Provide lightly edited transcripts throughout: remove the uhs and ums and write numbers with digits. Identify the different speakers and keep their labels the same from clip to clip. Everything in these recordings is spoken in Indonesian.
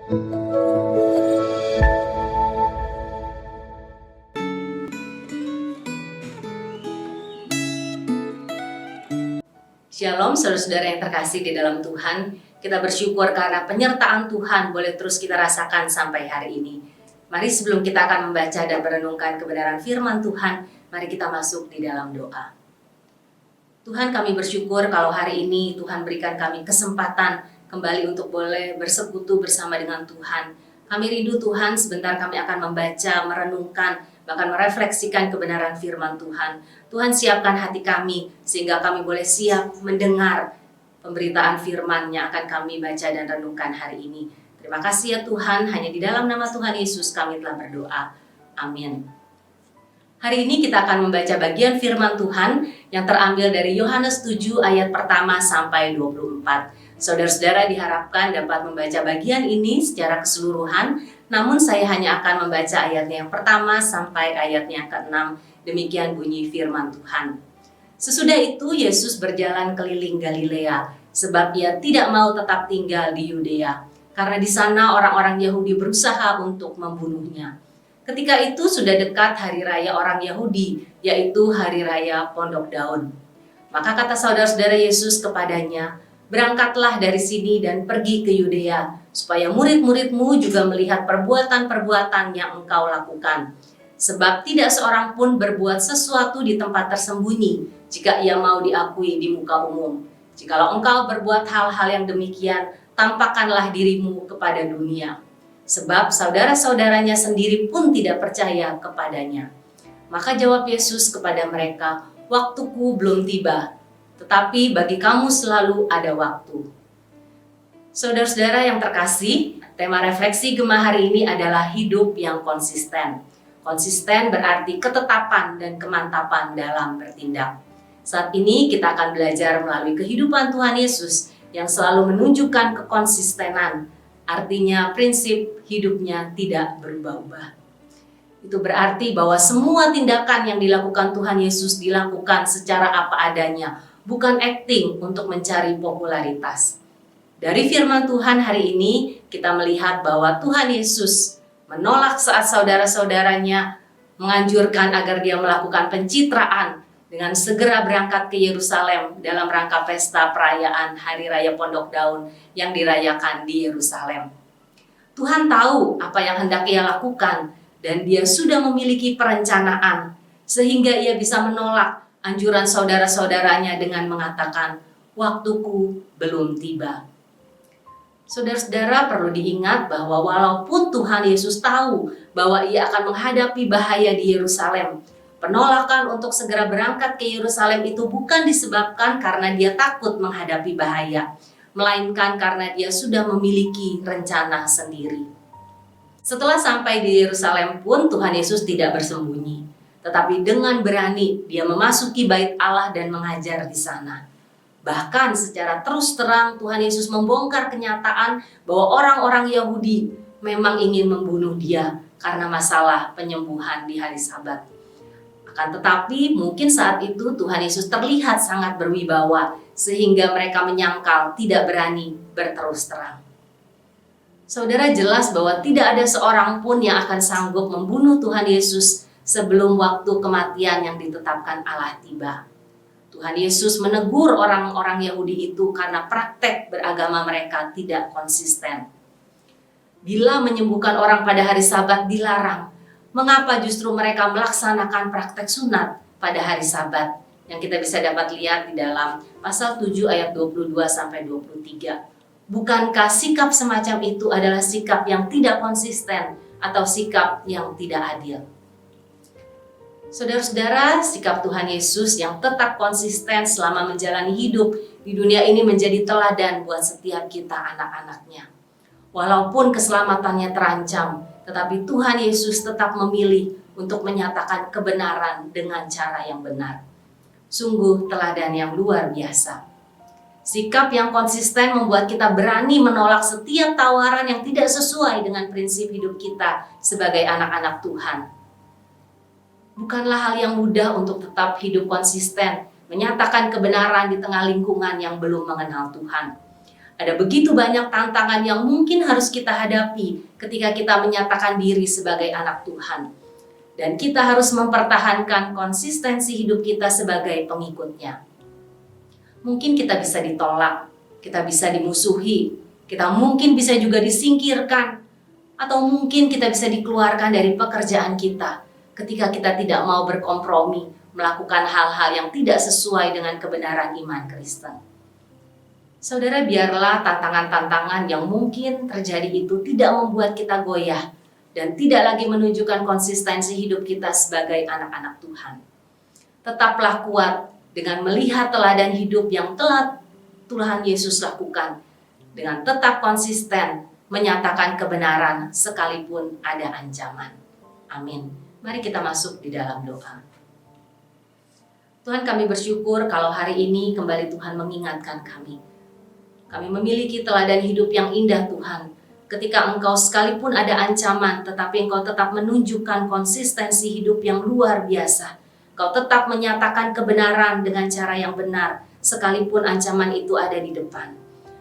Speaker 1: Shalom saudara-saudara yang terkasih di dalam Tuhan. Kita bersyukur karena penyertaan Tuhan boleh terus kita rasakan sampai hari ini. Mari sebelum kita akan membaca dan merenungkan kebenaran firman Tuhan, mari kita masuk di dalam doa. Tuhan, kami bersyukur kalau hari ini Tuhan berikan kami kesempatan kembali untuk boleh bersekutu bersama dengan Tuhan. Kami rindu Tuhan, sebentar kami akan membaca, merenungkan, bahkan merefleksikan kebenaran firman Tuhan. Tuhan, siapkan hati kami sehingga kami boleh siap mendengar pemberitaan firman yang akan kami baca dan renungkan hari ini. Terima kasih ya Tuhan, hanya di dalam nama Tuhan Yesus kami telah berdoa. Amin. Hari ini kita akan membaca bagian firman Tuhan yang terambil dari Yohanes 7 ayat pertama sampai 24. Saudara-saudara diharapkan dapat membaca bagian ini secara keseluruhan, namun saya hanya akan membaca ayatnya yang pertama sampai ayatnya ke-6. Demikian bunyi firman Tuhan. Sesudah itu Yesus berjalan keliling Galilea, sebab ia tidak mau tetap tinggal di Yudea, karena di sana orang-orang Yahudi berusaha untuk membunuhnya. Ketika itu sudah dekat hari raya orang Yahudi, yaitu hari raya Pondok Daun. Maka kata saudara-saudara Yesus kepadanya, "Berangkatlah dari sini dan pergi ke Yudea, supaya murid-muridmu juga melihat perbuatan-perbuatan yang engkau lakukan. Sebab tidak seorang pun berbuat sesuatu di tempat tersembunyi, jika ia mau diakui di muka umum. Jikalau engkau berbuat hal-hal yang demikian, tampakkanlah dirimu kepada dunia." Sebab saudara-saudaranya sendiri pun tidak percaya kepadanya. Maka jawab Yesus kepada mereka, "Waktuku belum tiba, tetapi bagi kamu selalu ada waktu." Saudara-saudara yang terkasih, tema refleksi Gema hari ini adalah hidup yang konsisten. Konsisten berarti ketetapan dan kemantapan dalam bertindak. Saat ini kita akan belajar melalui kehidupan Tuhan Yesus yang selalu menunjukkan kekonsistenan. Artinya prinsip hidupnya tidak berubah-ubah. Itu berarti bahwa semua tindakan yang dilakukan Tuhan Yesus dilakukan secara apa adanya, bukan acting untuk mencari popularitas. Dari firman Tuhan hari ini kita melihat bahwa Tuhan Yesus menolak saat saudara-saudaranya menganjurkan agar dia melakukan pencitraan dengan segera berangkat ke Yerusalem dalam rangka pesta perayaan Hari Raya Pondok Daun yang dirayakan di Yerusalem. Tuhan tahu apa yang hendak ia lakukan dan dia sudah memiliki perencanaan sehingga ia bisa menolak anjuran saudara-saudaranya dengan mengatakan, "Waktuku belum tiba." Saudara-saudara perlu diingat bahwa walaupun Tuhan Yesus tahu bahwa ia akan menghadapi bahaya di Yerusalem, penolakan untuk segera berangkat ke Yerusalem itu bukan disebabkan karena dia takut menghadapi bahaya, melainkan karena dia sudah memiliki rencana sendiri. Setelah sampai di Yerusalem pun Tuhan Yesus tidak bersembunyi, tetapi dengan berani dia memasuki bait Allah dan mengajar di sana. Bahkan secara terus terang Tuhan Yesus membongkar kenyataan bahwa orang-orang Yahudi memang ingin membunuh dia karena masalah penyembuhan di hari Sabat. Akan tetapi mungkin saat itu Tuhan Yesus terlihat sangat berwibawa sehingga mereka menyangkal tidak berani berterus terang. Saudara, jelas bahwa tidak ada seorang pun yang akan sanggup membunuh Tuhan Yesus sebelum waktu kematian yang ditetapkan Allah tiba. Tuhan Yesus menegur orang-orang Yahudi itu karena praktek beragama mereka tidak konsisten. Bila menyembuhkan orang pada hari Sabat dilarang, mengapa justru mereka melaksanakan praktek sunat pada hari Sabat? Yang kita bisa dapat lihat di dalam pasal 7 ayat 22-23. Bukankah sikap semacam itu adalah sikap yang tidak konsisten atau sikap yang tidak adil? Saudara-saudara, sikap Tuhan Yesus yang tetap konsisten selama menjalani hidup di dunia ini menjadi teladan buat setiap kita anak-anaknya. Walaupun keselamatannya terancam, tetapi Tuhan Yesus tetap memilih untuk menyatakan kebenaran dengan cara yang benar. Sungguh teladan yang luar biasa. Sikap yang konsisten membuat kita berani menolak setiap tawaran yang tidak sesuai dengan prinsip hidup kita sebagai anak-anak Tuhan. Bukanlah hal yang mudah untuk tetap hidup konsisten, menyatakan kebenaran di tengah lingkungan yang belum mengenal Tuhan. Ada begitu banyak tantangan yang mungkin harus kita hadapi ketika kita menyatakan diri sebagai anak Tuhan. Dan kita harus mempertahankan konsistensi hidup kita sebagai pengikutnya. Mungkin kita bisa ditolak, kita bisa dimusuhi, kita mungkin bisa juga disingkirkan, atau mungkin kita bisa dikeluarkan dari pekerjaan kita ketika kita tidak mau berkompromi, melakukan hal-hal yang tidak sesuai dengan kebenaran iman Kristen. Saudara, biarlah tantangan-tantangan yang mungkin terjadi itu tidak membuat kita goyah dan tidak lagi menunjukkan konsistensi hidup kita sebagai anak-anak Tuhan. Tetaplah kuat dengan melihat teladan hidup yang telah Tuhan Yesus lakukan, dengan tetap konsisten menyatakan kebenaran sekalipun ada ancaman. Amin. Mari kita masuk di dalam doa. Tuhan, kami bersyukur kalau hari ini kembali Tuhan mengingatkan kami. Kami memiliki teladan hidup yang indah Tuhan. Ketika Engkau sekalipun ada ancaman, tetapi Engkau tetap menunjukkan konsistensi hidup yang luar biasa. Kau tetap menyatakan kebenaran dengan cara yang benar, sekalipun ancaman itu ada di depan.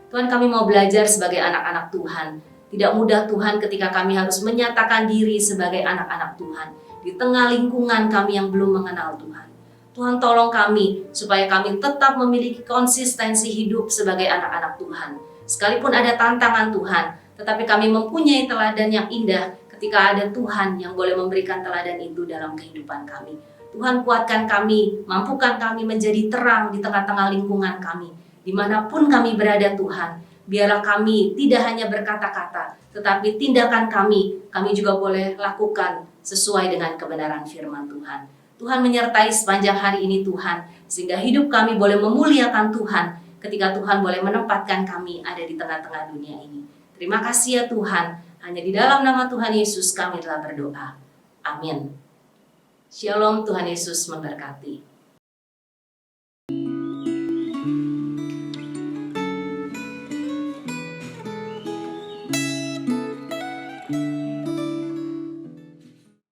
Speaker 1: Tuhan, kami mau belajar sebagai anak-anak Tuhan. Tidak mudah Tuhan ketika kami harus menyatakan diri sebagai anak-anak Tuhan di tengah lingkungan kami yang belum mengenal Tuhan. Tuhan, tolong kami supaya kami tetap memiliki konsistensi hidup sebagai anak-anak Tuhan. Sekalipun ada tantangan Tuhan, tetapi kami mempunyai teladan yang indah ketika ada Tuhan yang boleh memberikan teladan itu dalam kehidupan kami. Tuhan, kuatkan kami, mampukan kami menjadi terang di tengah-tengah lingkungan kami. Dimanapun kami berada Tuhan, biarlah kami tidak hanya berkata-kata, tetapi tindakan kami juga boleh lakukan sesuai dengan kebenaran firman Tuhan. Tuhan menyertai sepanjang hari ini Tuhan, sehingga hidup kami boleh memuliakan Tuhan ketika Tuhan boleh menempatkan kami ada di tengah-tengah dunia ini. Terima kasih ya Tuhan, hanya di dalam nama Tuhan Yesus kami telah berdoa. Amin. Shalom, Tuhan Yesus memberkati.